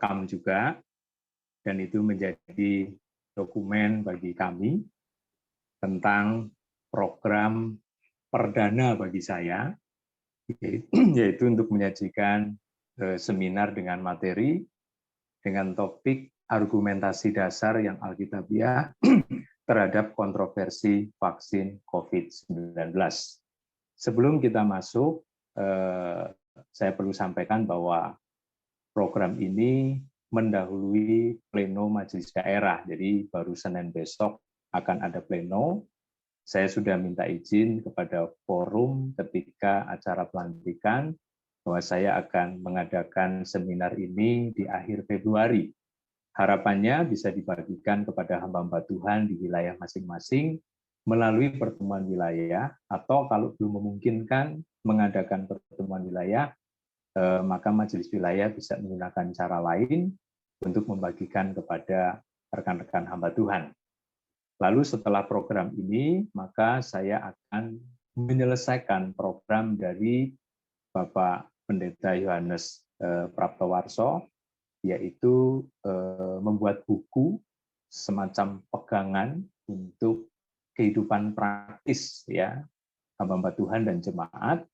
rekam juga, dan itu menjadi dokumen bagi kami tentang program perdana bagi saya, yaitu untuk menyajikan seminar dengan materi dengan topik argumentasi dasar yang alkitabiah terhadap kontroversi vaksin COVID-19. Sebelum kita masuk, saya perlu sampaikan bahwa program ini mendahului pleno majelis daerah. Jadi baru Senin besok akan ada pleno. Saya sudah minta izin kepada forum ketika acara pelantikan bahwa saya akan mengadakan seminar ini di akhir Februari. Harapannya bisa dibagikan kepada hamba-hamba Tuhan di wilayah masing-masing melalui pertemuan wilayah, atau kalau belum memungkinkan mengadakan pertemuan wilayah, maka majelis wilayah bisa menggunakan cara lain untuk membagikan kepada rekan-rekan hamba Tuhan. Lalu setelah program ini, maka saya akan menyelesaikan program dari Bapak Pendeta Yohanes Praptowarso, yaitu membuat buku semacam pegangan untuk kehidupan praktis ya hamba-hamba Tuhan dan jemaat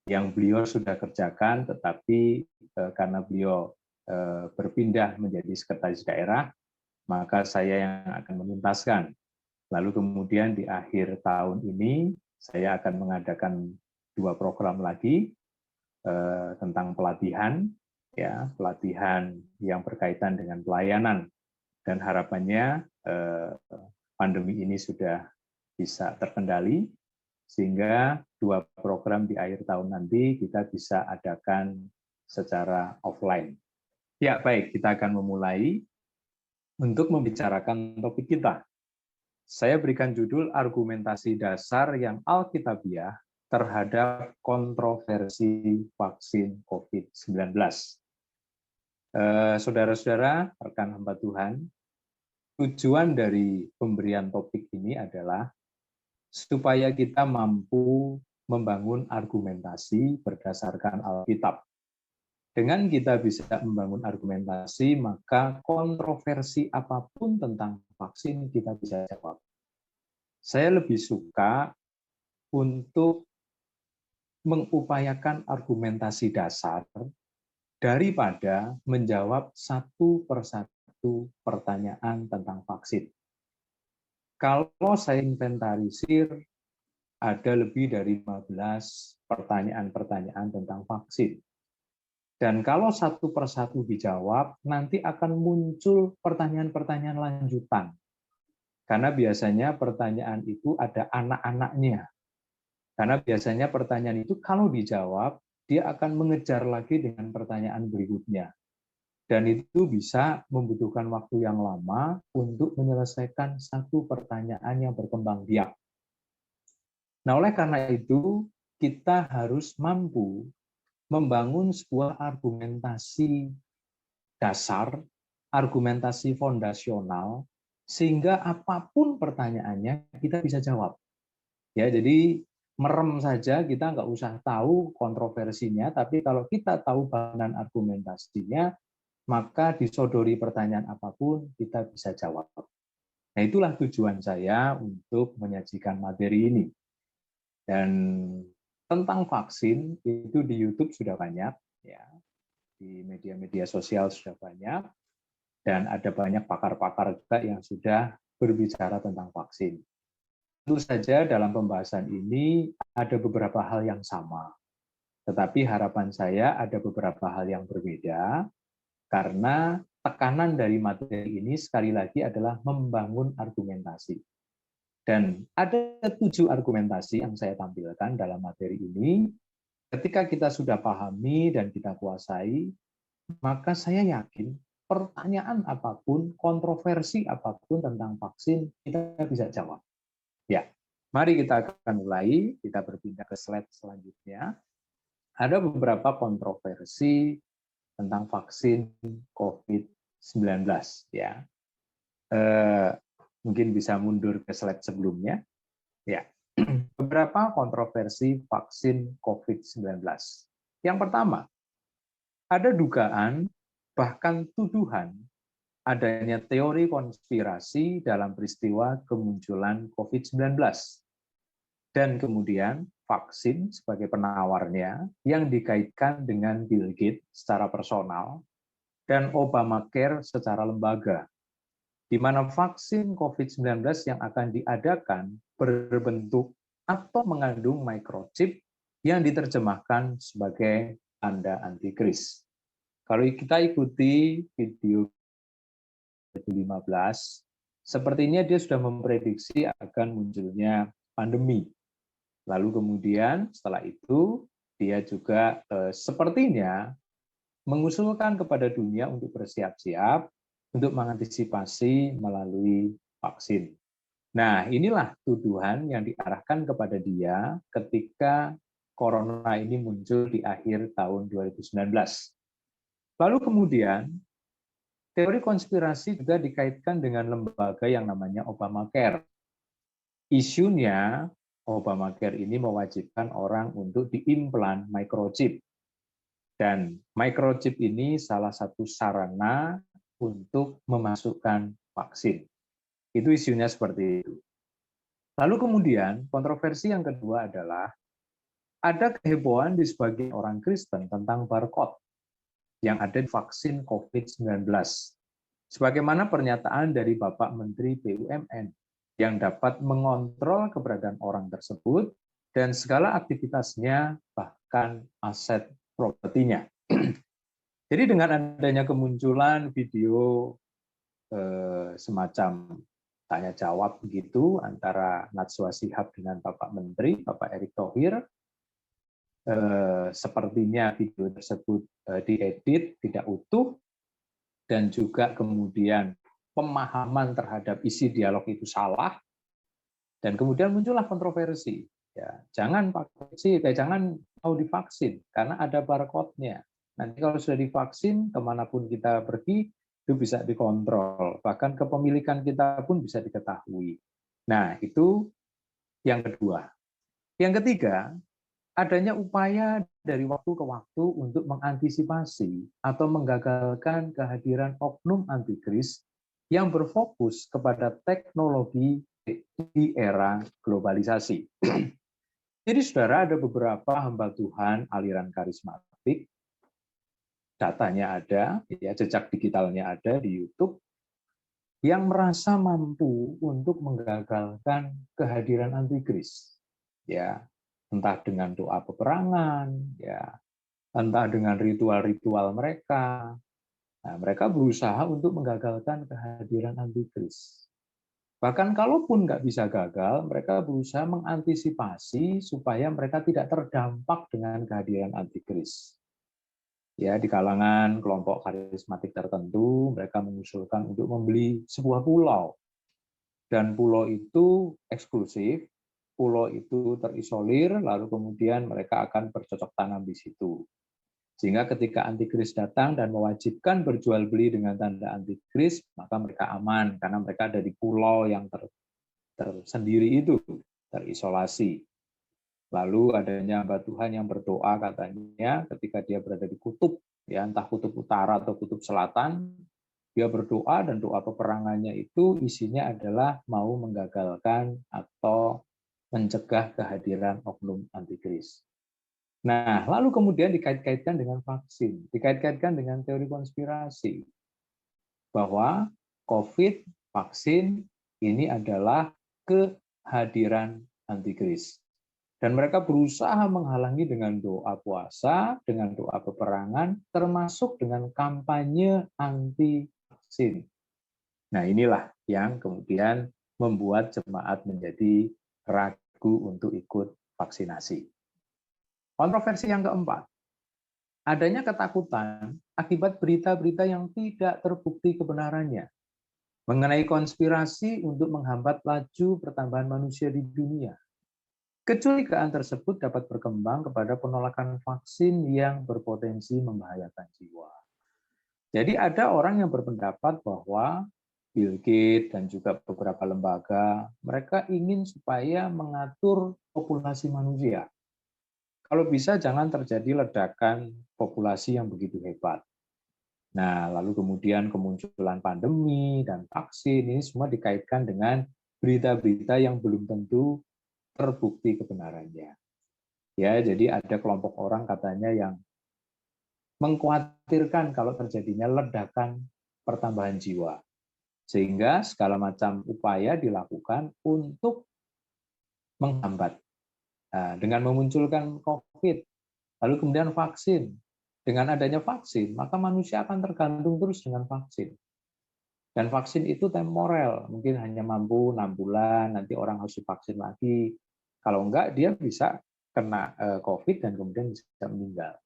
yang beliau sudah kerjakan, tetapi karena beliau berpindah menjadi sekretaris daerah, maka saya yang akan menuntaskan. Lalu kemudian di akhir tahun ini saya akan mengadakan 2 program lagi tentang pelatihan, ya pelatihan yang berkaitan dengan pelayanan, dan harapannya pandemi ini sudah bisa terkendali sehingga 2 program di akhir tahun nanti kita bisa adakan secara offline. Ya baik, kita akan memulai untuk membicarakan topik kita. Saya berikan judul argumentasi dasar yang alkitabiah terhadap kontroversi vaksin COVID-19. Saudara-saudara, rekan hamba Tuhan, tujuan dari pemberian topik ini adalah supaya kita mampu membangun argumentasi berdasarkan Alkitab. Dengan kita bisa membangun argumentasi, maka kontroversi apapun tentang vaksin kita bisa jawab. Saya lebih suka untuk mengupayakan argumentasi dasar daripada menjawab satu persatu pertanyaan tentang vaksin. Kalau saya inventarisir, ada lebih dari 15 pertanyaan-pertanyaan tentang vaksin. Dan kalau satu persatu dijawab, nanti akan muncul pertanyaan-pertanyaan lanjutan. Karena biasanya pertanyaan itu ada anak-anaknya. Karena biasanya pertanyaan itu kalau dijawab, dia akan mengejar lagi dengan pertanyaan berikutnya. Dan itu bisa membutuhkan waktu yang lama untuk menyelesaikan satu pertanyaan yang berkembang biak. Nah, oleh karena itu, kita harus mampu membangun sebuah argumentasi dasar, argumentasi fondasional, sehingga apapun pertanyaannya kita bisa jawab. Ya, jadi merem saja, kita nggak usah tahu kontroversinya, tapi kalau kita tahu bahan argumentasinya, maka disodori pertanyaan apapun kita bisa jawab. Nah, itulah tujuan saya untuk menyajikan materi ini. Dan tentang vaksin itu di YouTube sudah banyak, ya, di media-media sosial sudah banyak, dan ada banyak pakar-pakar juga yang sudah berbicara tentang vaksin. Tentu saja dalam pembahasan ini ada beberapa hal yang sama, tetapi harapan saya ada beberapa hal yang berbeda, karena tekanan dari materi ini sekali lagi adalah membangun argumentasi. Dan ada 7 argumentasi yang saya tampilkan dalam materi ini. Ketika kita sudah pahami dan kita kuasai, maka saya yakin pertanyaan apapun, kontroversi apapun tentang vaksin, kita bisa jawab. Ya, mari kita akan mulai. Kita berpindah ke slide selanjutnya. Ada beberapa kontroversi tentang vaksin COVID-19. Ya, mungkin bisa mundur ke slide sebelumnya. Ya, beberapa kontroversi vaksin COVID-19. Yang pertama, ada dugaan bahkan tuduhan adanya teori konspirasi dalam peristiwa kemunculan COVID-19. Dan kemudian vaksin sebagai penawarnya yang dikaitkan dengan Bill Gates secara personal dan Obamacare secara lembaga, di mana vaksin COVID-19 yang akan diadakan berbentuk atau mengandung microchip yang diterjemahkan sebagai tanda antikris. Kalau kita ikuti video 2015, sepertinya dia sudah memprediksi akan munculnya pandemi. Lalu kemudian setelah itu dia juga sepertinya mengusulkan kepada dunia untuk bersiap-siap untuk mengantisipasi melalui vaksin. Nah, inilah tuduhan yang diarahkan kepada dia ketika corona ini muncul di akhir tahun 2019. Lalu kemudian teori konspirasi juga dikaitkan dengan lembaga yang namanya Obamacare. Isunya Obamacare ini mewajibkan orang untuk diimplan microchip. Dan microchip ini salah satu sarana untuk memasukkan vaksin. Itu isunya seperti itu. Lalu kemudian kontroversi yang kedua adalah ada kehebohan di sebagian orang Kristen tentang barcode yang ada di vaksin COVID-19. Sebagaimana pernyataan dari Bapak Menteri BUMN yang dapat mengontrol keberadaan orang tersebut dan segala aktivitasnya bahkan aset propertinya. Jadi dengan adanya kemunculan video semacam tanya jawab begitu antara Najwa Shihab dengan Bapak Menteri, Bapak Erick Thohir, sepertinya video tersebut diedit tidak utuh dan juga kemudian pemahaman terhadap isi dialog itu salah dan kemudian muncullah kontroversi. Ya, jangan mau divaksin karena ada barcode-nya. Nanti kalau sudah divaksin, kemanapun kita pergi, itu bisa dikontrol. Bahkan kepemilikan kita pun bisa diketahui. Nah, itu yang kedua. Yang ketiga, adanya upaya dari waktu ke waktu untuk mengantisipasi atau menggagalkan kehadiran oknum antikris yang berfokus kepada teknologi di era globalisasi. Jadi saudara, ada beberapa hamba Tuhan aliran karismatik, datanya ada, ya, jejak digitalnya ada di YouTube, yang merasa mampu untuk menggagalkan kehadiran antikris. Ya, entah dengan doa peperangan, ya, entah dengan ritual-ritual mereka. Nah, mereka berusaha untuk menggagalkan kehadiran antikris. Bahkan kalaupun nggak bisa gagal, mereka berusaha mengantisipasi supaya mereka tidak terdampak dengan kehadiran antikris. Ya, di kalangan kelompok karismatik tertentu, mereka mengusulkan untuk membeli sebuah pulau. Dan pulau itu eksklusif, pulau itu terisolir, lalu kemudian mereka akan bercocok tanam di situ. Sehingga ketika antikris datang dan mewajibkan berjual beli dengan tanda antikris, maka mereka aman karena mereka ada di pulau yang tersendiri itu, terisolasi. Lalu adanya hamba Tuhan yang berdoa katanya ketika dia berada di kutub, ya entah kutub utara atau kutub selatan, dia berdoa dan doa peperangannya itu isinya adalah mau menggagalkan atau mencegah kehadiran oknum antikris. Nah, lalu kemudian dikait-kaitkan dengan vaksin, dikait-kaitkan dengan teori konspirasi, bahwa COVID, vaksin, ini adalah kehadiran antikris. Dan mereka berusaha menghalangi dengan doa puasa, dengan doa peperangan, termasuk dengan kampanye anti-vaksin. Nah, inilah yang kemudian membuat jemaat menjadi ragu untuk ikut vaksinasi. Kontroversi yang keempat, adanya ketakutan akibat berita-berita yang tidak terbukti kebenarannya mengenai konspirasi untuk menghambat laju pertambahan manusia di dunia. Kecurigaan tersebut dapat berkembang kepada penolakan vaksin yang berpotensi membahayakan jiwa. Jadi ada orang yang berpendapat bahwa Bill Gates dan juga beberapa lembaga, mereka ingin supaya mengatur populasi manusia. Kalau bisa jangan terjadi ledakan populasi yang begitu hebat. Nah, lalu kemudian kemunculan pandemi dan vaksin ini semua dikaitkan dengan berita-berita yang belum tentu terbukti kebenarannya. Ya, jadi ada kelompok orang katanya yang mengkhawatirkan kalau terjadinya ledakan pertambahan jiwa. Sehingga segala macam upaya dilakukan untuk menghambat. Nah, dengan memunculkan COVID, lalu kemudian vaksin. Dengan adanya vaksin, maka manusia akan tergantung terus dengan vaksin. Dan vaksin itu temporel, mungkin hanya mampu 6 bulan, nanti orang harus divaksin lagi. Kalau enggak, dia bisa kena COVID dan kemudian bisa meninggal.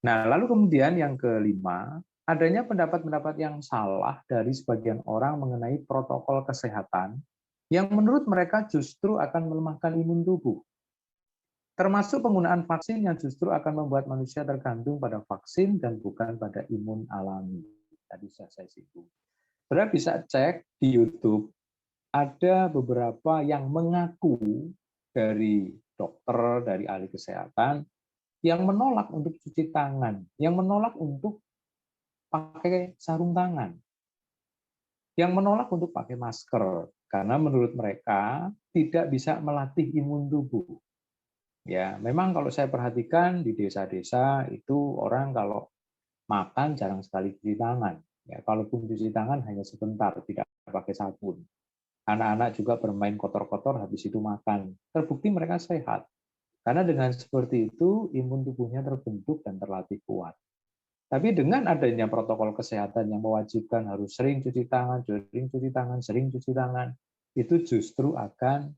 Nah, lalu kemudian yang kelima, adanya pendapat-pendapat yang salah dari sebagian orang mengenai protokol kesehatan yang menurut mereka justru akan melemahkan imun tubuh. Termasuk penggunaan vaksin yang justru akan membuat manusia tergantung pada vaksin dan bukan pada imun alami. Tadi saya singgung. Saudara bisa cek di YouTube, ada beberapa yang mengaku dari dokter, dari ahli kesehatan, yang menolak untuk cuci tangan, yang menolak untuk pakai sarung tangan, yang menolak untuk pakai masker, karena menurut mereka tidak bisa melatih imun tubuh. Ya, memang kalau saya perhatikan di desa-desa itu orang kalau makan jarang sekali cuci tangan. Ya, kalaupun cuci tangan hanya sebentar, tidak pakai sabun. Anak-anak juga bermain kotor-kotor habis itu makan. Terbukti mereka sehat. Karena dengan seperti itu imun tubuhnya terbentuk dan terlatih kuat. Tapi dengan adanya protokol kesehatan yang mewajibkan harus sering cuci tangan, sering cuci tangan, itu justru akan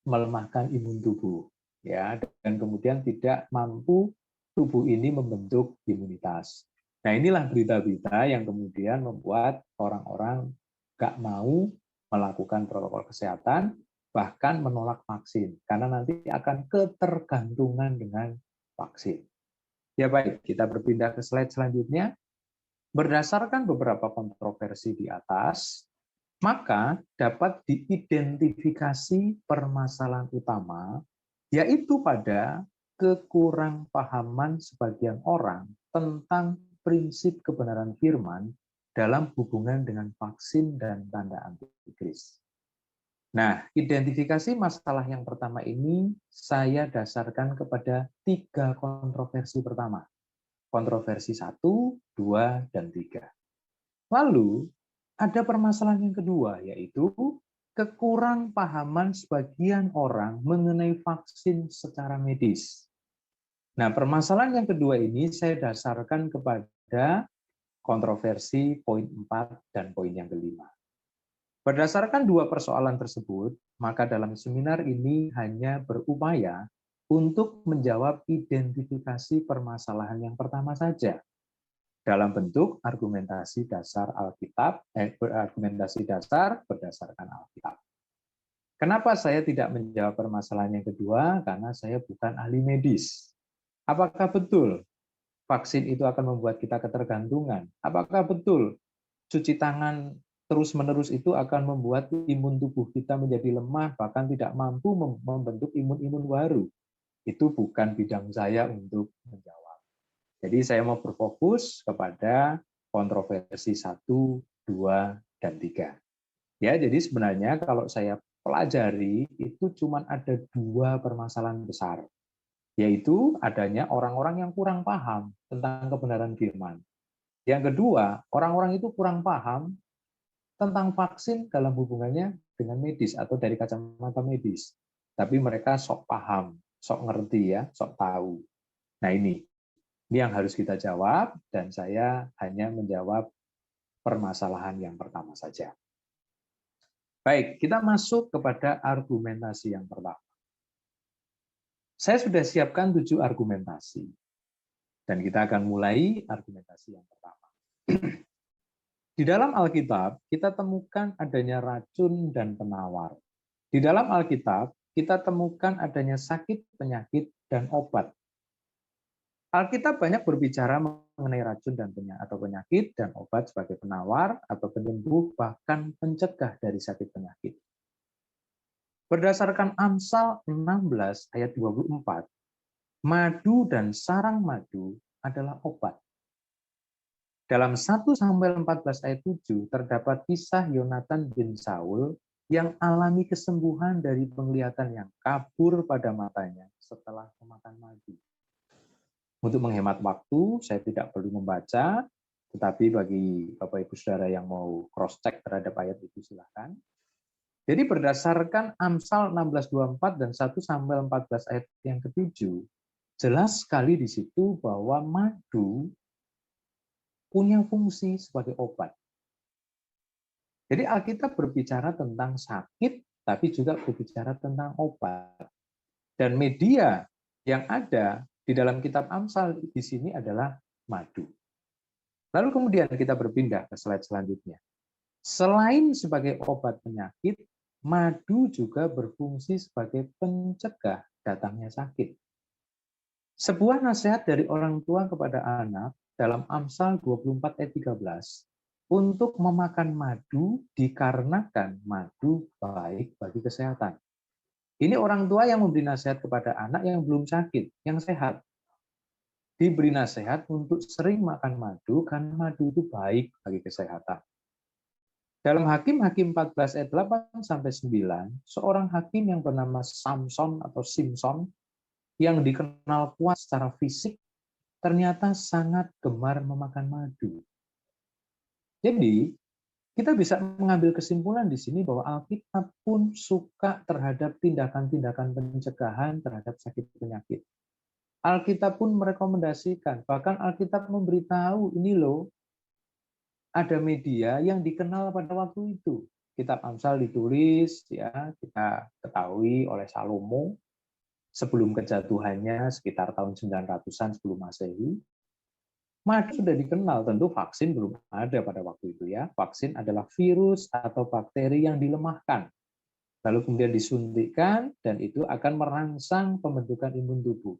melemahkan imun tubuh. Ya, dan kemudian tidak mampu tubuh ini membentuk imunitas. Nah, inilah berita-berita yang kemudian membuat orang-orang nggak mau melakukan protokol kesehatan, bahkan menolak vaksin, karena nanti akan ketergantungan dengan vaksin. Ya baik, kita berpindah ke slide selanjutnya. Berdasarkan beberapa kontroversi di atas, maka dapat diidentifikasi permasalahan utama, yaitu pada kekurangpahaman sebagian orang tentang prinsip kebenaran firman dalam hubungan dengan vaksin dan tanda antikris. Nah, identifikasi masalah yang pertama ini saya dasarkan kepada 3 kontroversi pertama. Kontroversi 1, 2, dan 3. Lalu, ada permasalahan yang kedua, yaitu kekurangpahaman sebagian orang mengenai vaksin secara medis. Nah, permasalahan yang kedua ini saya dasarkan kepada kontroversi poin 4 dan poin yang kelima. Berdasarkan 2 persoalan tersebut, maka dalam seminar ini hanya berupaya untuk menjawab identifikasi permasalahan yang pertama saja, dalam bentuk argumentasi dasar Alkitab, argumentasi dasar berdasarkan Alkitab. Kenapa saya tidak menjawab permasalahan yang kedua? Karena saya bukan ahli medis. Apakah betul vaksin itu akan membuat kita ketergantungan? Apakah betul cuci tangan terus-menerus itu akan membuat imun tubuh kita menjadi lemah, bahkan tidak mampu membentuk imun-imun baru? Itu bukan bidang saya untuk menjawab. Jadi saya mau berfokus kepada kontroversi 1, 2, dan 3. Ya, jadi sebenarnya kalau saya pelajari itu cuma ada 2 permasalahan besar, yaitu adanya orang-orang yang kurang paham tentang kebenaran firman. Yang kedua, orang-orang itu kurang paham tentang vaksin dalam hubungannya dengan medis atau dari kacamata medis. Tapi mereka sok paham, sok ngerti ya, sok tahu. Nah ini yang harus kita jawab, dan saya hanya menjawab permasalahan yang pertama saja. Baik, kita masuk kepada argumentasi yang pertama. Saya sudah siapkan 7 argumentasi, dan kita akan mulai argumentasi yang pertama. Di dalam Alkitab, kita temukan adanya racun dan penawar. Di dalam Alkitab, kita temukan adanya sakit, penyakit, dan obat. Alkitab banyak berbicara mengenai racun dan penyakit dan obat sebagai penawar atau penyembuh, bahkan pencegah dari sakit penyakit. Berdasarkan Amsal 16 ayat 24, madu dan sarang madu adalah obat. Dalam 1 Samuel 14 ayat 7 terdapat kisah Yonatan bin Saul yang alami kesembuhan dari penglihatan yang kabur pada matanya setelah memakan madu. Untuk menghemat waktu, saya tidak perlu membaca, tetapi bagi Bapak Ibu Saudara yang mau cross-check terhadap ayat itu silakan. Jadi berdasarkan Amsal 16:24 dan 1 Samuel 14 ayat yang ke-7, jelas sekali di situ bahwa madu punya fungsi sebagai obat. Jadi Alkitab berbicara tentang sakit, tapi juga berbicara tentang obat. Dan media yang ada di dalam kitab Amsal di sini adalah madu. Lalu kemudian kita berpindah ke slide selanjutnya. Selain sebagai obat penyakit, madu juga berfungsi sebagai pencegah datangnya sakit. Sebuah nasihat dari orang tua kepada anak dalam Amsal 24 ayat 13, untuk memakan madu dikarenakan madu baik bagi kesehatan. Ini orang tua yang memberi nasihat kepada anak yang belum sakit, yang sehat. Diberi nasihat untuk sering makan madu karena madu itu baik bagi kesehatan. Dalam Hakim-Hakim 14 ayat 8 sampai 9, seorang hakim yang bernama Samson atau Simpson yang dikenal kuat secara fisik ternyata sangat gemar memakan madu. Jadi, kita bisa mengambil kesimpulan di sini bahwa Alkitab pun suka terhadap tindakan-tindakan pencegahan terhadap sakit penyakit. Alkitab pun merekomendasikan, bahkan Alkitab memberitahu, ini loh, ada media yang dikenal pada waktu itu. Kitab Amsal ditulis, ya kita ketahui oleh Salomo sebelum kejatuhannya sekitar tahun 900-an sebelum Masehi. Madu sudah dikenal, tentu vaksin belum ada pada waktu itu ya. Vaksin adalah virus atau bakteri yang dilemahkan. Lalu kemudian disuntikkan dan itu akan merangsang pembentukan imun tubuh.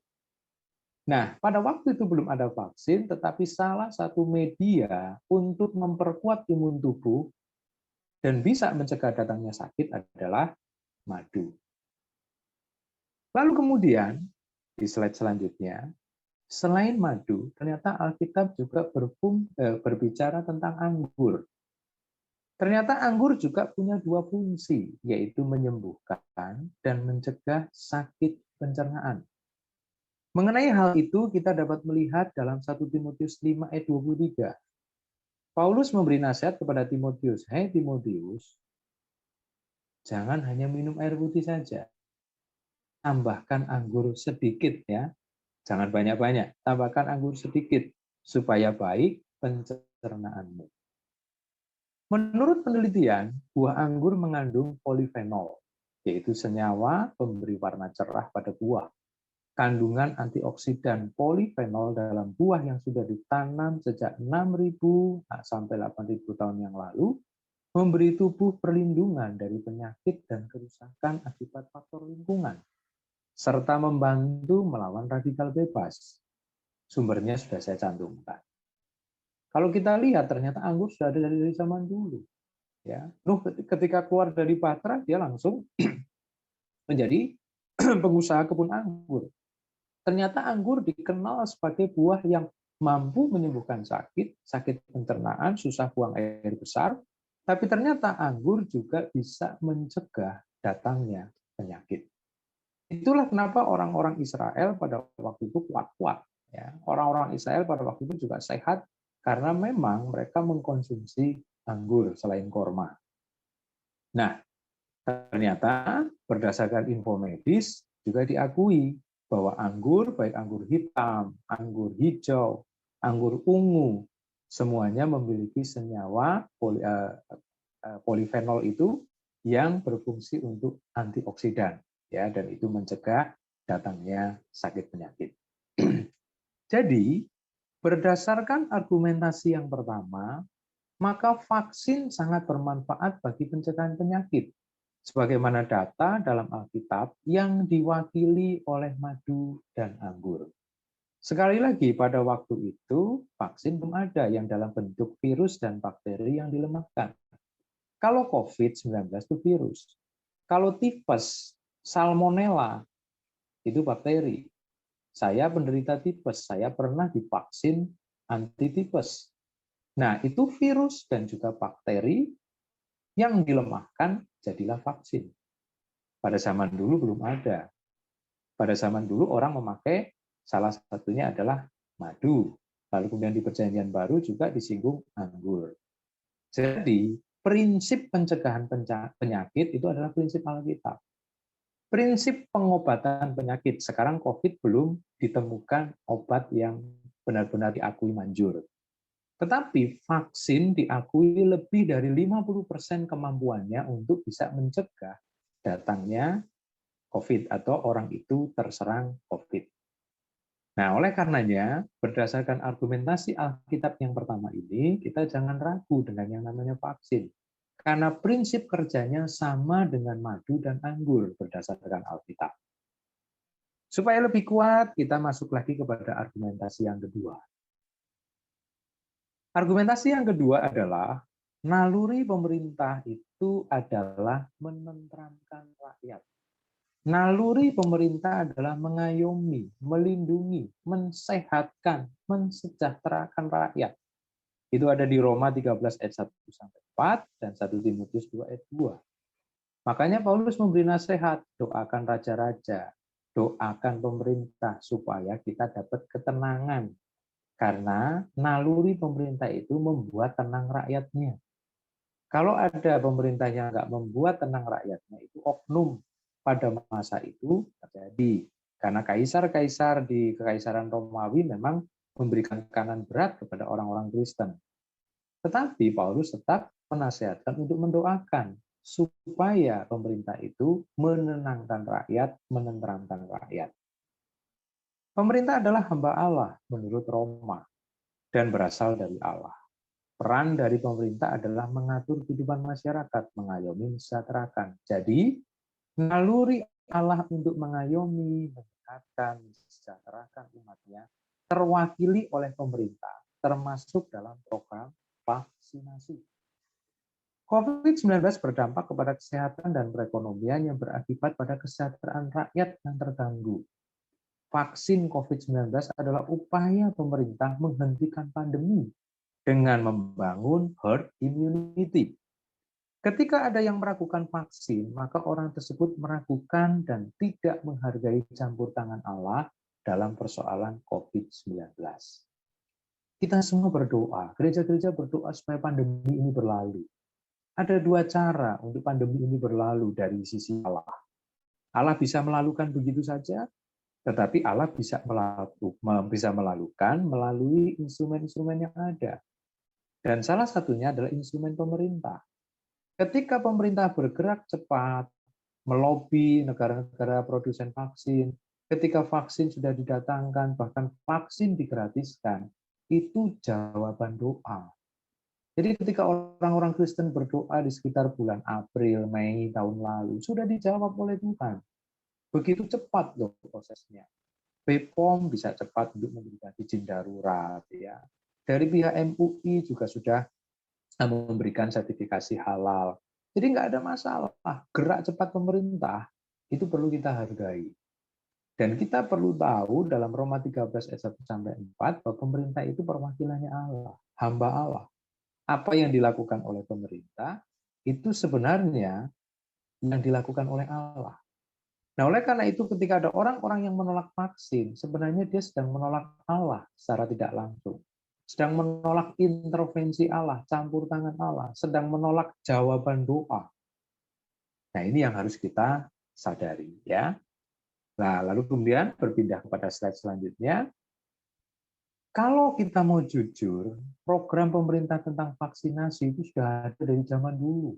Nah, pada waktu itu belum ada vaksin, tetapi salah satu media untuk memperkuat imun tubuh dan bisa mencegah datangnya sakit adalah madu. Lalu kemudian, di slide selanjutnya, selain madu, ternyata Alkitab juga berbicara tentang anggur. Ternyata anggur juga punya dua fungsi, yaitu menyembuhkan dan mencegah sakit pencernaan. Mengenai hal itu, kita dapat melihat dalam 1 Timotius 5 ayat 23. Paulus memberi nasihat kepada Timotius, "Hai Timotius, jangan hanya minum air putih saja. Tambahkan anggur sedikit ya. Jangan banyak-banyak, tambahkan anggur sedikit supaya baik pencernaanmu." Menurut penelitian, buah anggur mengandung polifenol, yaitu senyawa pemberi warna cerah pada buah. Kandungan antioksidan polifenol dalam buah yang sudah ditanam sejak 6.000 sampai 8.000 tahun yang lalu memberi tubuh perlindungan dari penyakit dan kerusakan akibat faktor lingkungan, serta membantu melawan radikal bebas. Sumbernya sudah saya cantumkan. Kalau kita lihat, ternyata anggur sudah ada dari zaman dulu. Ya, Nuh ketika keluar dari Patra, dia langsung menjadi pengusaha kebun anggur. Ternyata anggur dikenal sebagai buah yang mampu menyembuhkan sakit, sakit pencernaan, susah buang air besar, tapi ternyata anggur juga bisa mencegah datangnya penyakit. Itulah kenapa orang-orang Israel pada waktu itu kuat-kuat. Ya. Orang-orang Israel pada waktu itu juga sehat karena memang mereka mengkonsumsi anggur selain korma. Nah, ternyata berdasarkan info medis juga diakui bahwa anggur, baik anggur hitam, anggur hijau, anggur ungu, semuanya memiliki senyawa polifenol itu yang berfungsi untuk antioksidan, ya, dan itu mencegah datangnya sakit penyakit. Jadi, berdasarkan argumentasi yang pertama, maka vaksin sangat bermanfaat bagi pencegahan penyakit, sebagaimana data dalam Alkitab yang diwakili oleh madu dan anggur. Sekali lagi, pada waktu itu vaksin belum ada yang dalam bentuk virus dan bakteri yang dilemahkan. Kalau COVID-19 itu virus. Kalau tipes, salmonella, itu bakteri. Saya penderita tipes, saya pernah divaksin anti tipes. Nah, itu virus dan juga bakteri yang dilemahkan jadilah vaksin. Pada zaman dulu belum ada. Pada zaman dulu orang memakai salah satunya adalah madu. Lalu kemudian di Perjanjian Baru juga disinggung anggur. Jadi, prinsip pencegahan penyakit itu adalah prinsip Alkitab. Prinsip pengobatan penyakit. Sekarang COVID belum ditemukan obat yang benar-benar diakui manjur. Tetapi vaksin diakui lebih dari 50% kemampuannya untuk bisa mencegah datangnya COVID atau orang itu terserang COVID. Nah, oleh karenanya, berdasarkan argumentasi Alkitab yang pertama ini, kita jangan ragu dengan yang namanya vaksin. Karena prinsip kerjanya sama dengan madu dan anggur berdasarkan Alkitab. Supaya lebih kuat, kita masuk lagi kepada argumentasi yang kedua. Argumentasi yang kedua adalah naluri pemerintah itu adalah menenteramkan rakyat. Naluri pemerintah adalah mengayomi, melindungi, mensehatkan, mensejahterakan rakyat. Itu ada di Roma 13 ayat 1-4 dan 1 Timotius 2 ayat 2. Makanya Paulus memberi nasihat, doakan raja-raja, doakan pemerintah supaya kita dapat ketenangan. Karena naluri pemerintah itu membuat tenang rakyatnya. Kalau ada pemerintah yang nggak membuat tenang rakyatnya, itu oknum pada masa itu terjadi. Karena kaisar-kaisar di Kekaisaran Romawi memang memberikan tekanan berat kepada orang-orang Kristen. Tetapi Paulus tetap menasihatkan untuk mendoakan supaya pemerintah itu menenangkan rakyat, menenteramkan rakyat. Pemerintah adalah hamba Allah menurut Roma dan berasal dari Allah. Peran dari pemerintah adalah mengatur kehidupan masyarakat, mengayomi, mensejahterakan. Jadi, naluri Allah untuk mengayomi, menyehatkan, mensejahterakan umatnya terwakili oleh pemerintah, termasuk dalam program vaksinasi. COVID-19 berdampak kepada kesehatan dan perekonomian yang berakibat pada kesejahteraan rakyat yang terganggu. Vaksin COVID-19 adalah upaya pemerintah menghentikan pandemi dengan membangun herd immunity. Ketika ada yang meragukan vaksin, maka orang tersebut meragukan dan tidak menghargai campur tangan Allah dalam persoalan COVID-19. Kita semua berdoa, gereja-gereja berdoa supaya pandemi ini berlalu. Ada dua cara untuk pandemi ini berlalu dari sisi Allah. Allah bisa melalukan begitu saja, tetapi Allah bisa melalukan melalui instrumen-instrumen yang ada. Dan salah satunya adalah instrumen pemerintah. Ketika pemerintah bergerak cepat, melobi negara-negara produsen vaksin, ketika vaksin sudah didatangkan, bahkan vaksin digratiskan, itu jawaban doa. Jadi ketika orang-orang Kristen berdoa di sekitar bulan April, Mei tahun lalu, sudah dijawab oleh Tuhan. Begitu cepat loh prosesnya. BPOM bisa cepat untuk memberikan izin darurat. Ya. Dari pihak MUI juga sudah memberikan sertifikasi halal. Jadi nggak ada masalah. Gerak cepat pemerintah itu perlu kita hargai. Dan kita perlu tahu dalam Roma 13 ayat 1-4 bahwa pemerintah itu perwakilannya Allah, hamba Allah. Apa yang dilakukan oleh pemerintah itu sebenarnya yang dilakukan oleh Allah. Nah, oleh karena itu ketika ada orang-orang yang menolak vaksin, sebenarnya dia sedang menolak Allah secara tidak langsung. Sedang menolak intervensi Allah, campur tangan Allah, sedang menolak jawaban doa. Nah, ini yang harus kita sadari, ya. Nah, lalu kemudian berpindah kepada slide selanjutnya. Kalau kita mau jujur, program pemerintah tentang vaksinasi itu sudah ada dari zaman dulu.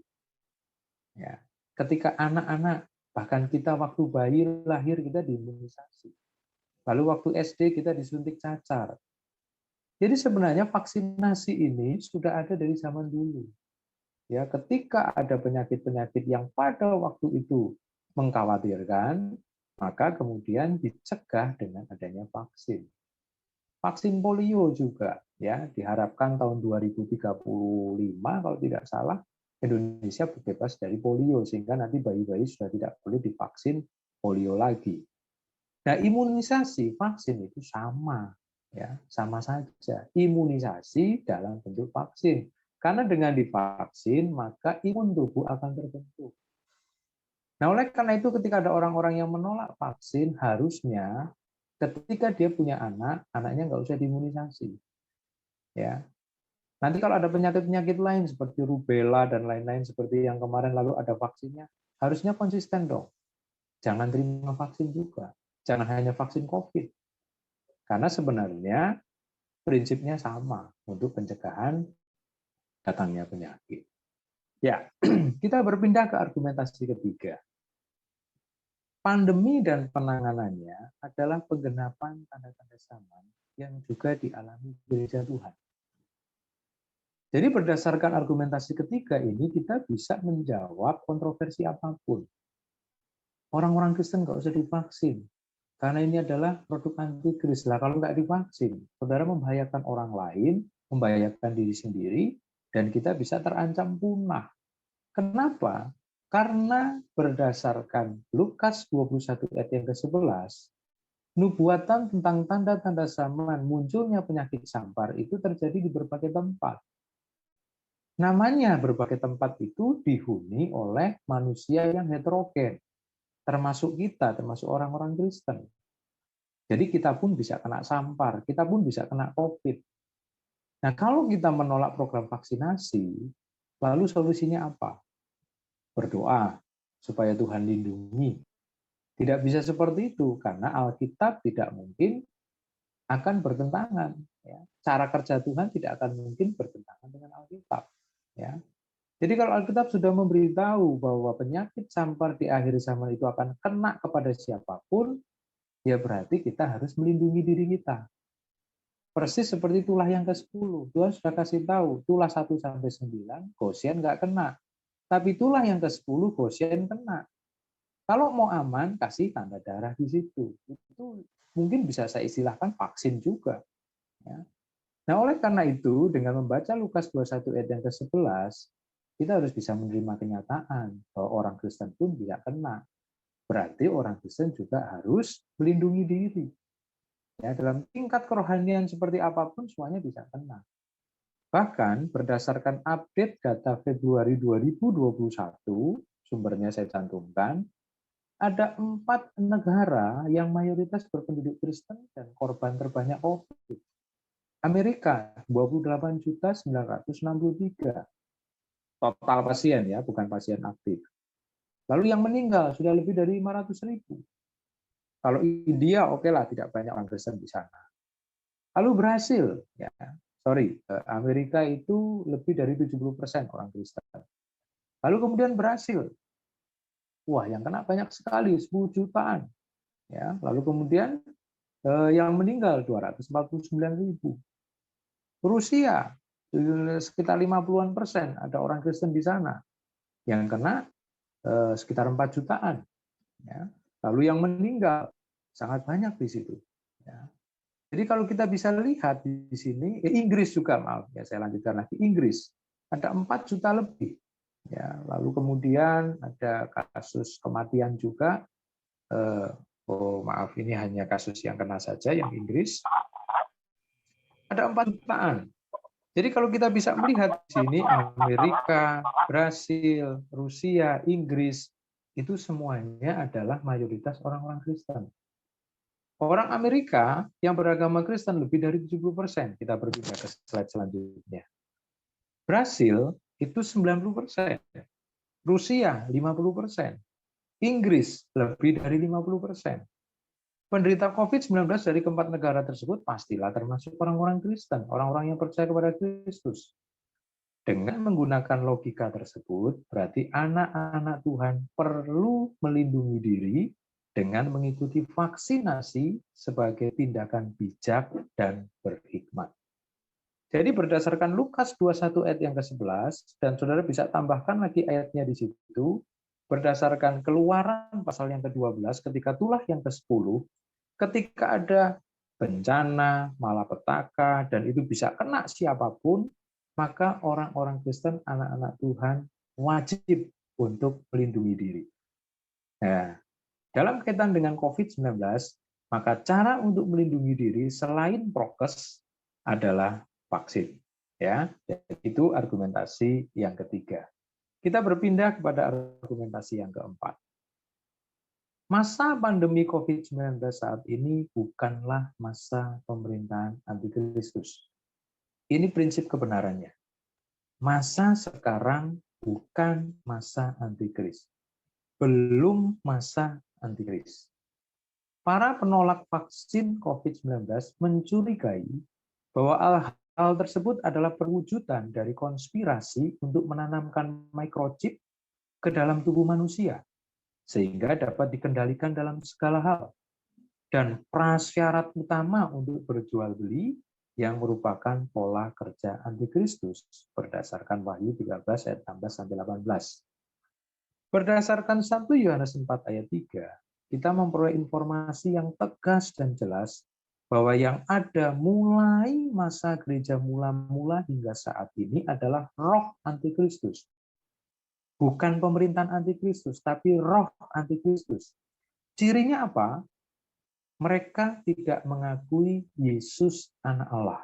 Ya, ketika anak-anak, bahkan kita waktu bayi lahir kita diimunisasi. Lalu waktu SD kita disuntik cacar. Jadi sebenarnya vaksinasi ini sudah ada dari zaman dulu. Ya, ketika ada penyakit-penyakit yang pada waktu itu mengkhawatirkan, maka kemudian dicegah dengan adanya vaksin. Vaksin polio juga ya diharapkan tahun 2035 kalau tidak salah Indonesia bebas dari polio sehingga nanti bayi-bayi sudah tidak perlu divaksin polio lagi. Nah, imunisasi vaksin itu sama. Ya, sama saja. Imunisasi dalam bentuk vaksin. Karena dengan divaksin, maka imun tubuh akan terbentuk. Nah, oleh karena itu ketika ada orang-orang yang menolak vaksin, harusnya ketika dia punya anak, anaknya nggak usah diimunisasi. Ya, nanti kalau ada penyakit-penyakit lain seperti rubella dan lain-lain seperti yang kemarin lalu ada vaksinnya, harusnya konsisten dong. Jangan terima vaksin juga. Jangan hanya vaksin COVID. Karena sebenarnya prinsipnya sama untuk pencegahan datangnya penyakit. Ya, kita berpindah ke argumentasi ketiga. Pandemi dan penanganannya adalah penggenapan tanda-tanda zaman yang juga dialami gereja Tuhan. Jadi berdasarkan argumentasi ketiga ini, kita bisa menjawab kontroversi apapun. Orang-orang Kristen nggak usah divaksin, karena ini adalah produk antikris. Lah, kalau nggak divaksin, saudara membahayakan orang lain, membahayakan diri sendiri, dan kita bisa terancam punah. Kenapa? Karena berdasarkan Lukas 21 ayat yang ke-11, nubuatan tentang tanda-tanda zaman munculnya penyakit sampar itu terjadi di berbagai tempat. Namanya berbagai tempat itu dihuni oleh manusia yang heterogen, termasuk kita, termasuk orang-orang Kristen. Jadi kita pun bisa kena sampar, kita pun bisa kena COVID. Nah, kalau kita menolak program vaksinasi, lalu solusinya apa? Berdoa supaya Tuhan lindungi. Tidak bisa seperti itu karena Alkitab tidak mungkin akan bertentangan. Ya. Cara kerja Tuhan tidak akan mungkin bertentangan dengan Alkitab. Ya. Jadi kalau Alkitab sudah memberitahu bahwa penyakit sampar di akhir zaman itu akan kena kepada siapapun, ya berarti kita harus melindungi diri kita. Persis seperti tulah yang ke-10. Tuhan sudah kasih tahu, tulah 1-9, Gosyen nggak kena. Tapi tulah yang ke-10, Gosyen kena. Kalau mau aman, kasih tanda darah di situ. Itu mungkin bisa saya istilahkan vaksin juga. Ya. Nah, oleh karena itu, dengan membaca Lukas 21 ayat yang ke-11, kita harus bisa menerima kenyataan bahwa orang Kristen pun bisa kena. Berarti orang Kristen juga harus melindungi diri. Ya, dalam tingkat kerohanian seperti apapun, semuanya bisa kena. Bahkan berdasarkan update data Februari 2021, sumbernya saya cantumkan, ada 4 negara yang mayoritas berpenduduk Kristen dan korban terbanyak COVID. Amerika 28.963 total pasien ya, bukan pasien aktif. Lalu yang meninggal sudah lebih dari 500.000. Kalau India oke lah, tidak banyak orang Kristen di sana. Lalu Brasil ya, Amerika itu lebih dari 70% orang Kristen. Lalu kemudian Brasil, wah yang kena banyak sekali, 10 jutaan. Ya, lalu kemudian yang meninggal 249.000. Rusia sekitar 50-an% ada orang Kristen di sana. Yang kena sekitar 4 jutaan. Ya. Lalu yang meninggal sangat banyak di situ. Ya. Jadi kalau kita bisa lihat di sini, Inggris juga maaf ya saya lanjutkan lagi, Inggris ada 4 juta lebih. Ya, lalu kemudian ada kasus kematian juga. Oh maaf ini hanya kasus yang kena saja yang Inggris. Ada 4 jutaan. Jadi kalau kita bisa melihat di sini Amerika, Brasil, Rusia, Inggris itu semuanya adalah mayoritas orang-orang Kristen. Orang Amerika yang beragama Kristen lebih dari 70%. Kita berpindah ke slide selanjutnya. Brasil itu 90%. Rusia 50%. Inggris lebih dari 50%. Penderita COVID-19 dari keempat negara tersebut pastilah termasuk orang-orang Kristen, orang-orang yang percaya kepada Kristus. Dengan menggunakan logika tersebut, berarti anak-anak Tuhan perlu melindungi diri dengan mengikuti vaksinasi sebagai tindakan bijak dan berhikmat. Jadi berdasarkan Lukas 21 ayat yang ke-11, dan saudara bisa tambahkan lagi ayatnya di situ, berdasarkan Keluaran pasal yang ke-12, ketika tulah yang ke-10, ketika ada bencana, malapetaka, dan itu bisa kena siapapun, maka orang-orang Kristen, anak-anak Tuhan, wajib untuk melindungi diri. Nah, dalam kaitan dengan COVID-19, Maka cara untuk melindungi diri selain prokes adalah vaksin. Ya, itu argumentasi yang ketiga. Kita berpindah kepada argumentasi yang keempat. Masa pandemi COVID-19 saat ini bukanlah masa pemerintahan antikristus. Ini prinsip kebenarannya. Masa sekarang bukan masa antikris. Belum masa antikris. Para penolak vaksin COVID-19 mencurigai bahwa hal tersebut adalah perwujudan dari konspirasi untuk menanamkan microchip ke dalam tubuh manusia, sehingga dapat dikendalikan dalam segala hal. Dan prasyarat utama untuk berjual beli yang merupakan pola kerja antikristus berdasarkan Wahyu 13 ayat 16-18. Berdasarkan 1 Yohanes 4 ayat 3, kita memperoleh informasi yang tegas dan jelas bahwa yang ada mulai masa gereja mula-mula hingga saat ini adalah roh antikristus. Bukan pemerintahan antikristus, tapi roh antikristus. Cirinya apa? Mereka tidak mengakui Yesus anak Allah.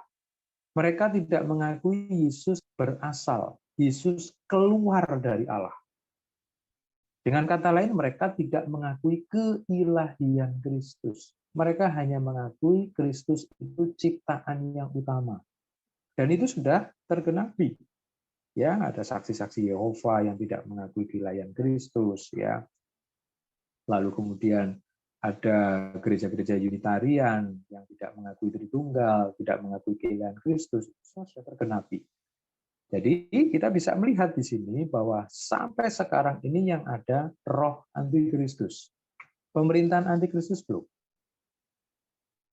Mereka tidak mengakui Yesus berasal, Yesus keluar dari Allah. Dengan kata lain, mereka tidak mengakui keilahian Kristus. Mereka hanya mengakui Kristus itu ciptaan yang utama. Dan itu sudah tergenapi. Ya, ada saksi-saksi Yehova yang tidak mengakui keilahian Kristus, ya. Lalu kemudian ada gereja-gereja Unitarian yang tidak mengakui Tritunggal, tidak mengakui keilahian Kristus, itu sudah tergenapi. Jadi kita bisa melihat di sini bahwa sampai sekarang ini yang ada roh antikristus. Pemerintahan antikristus belum.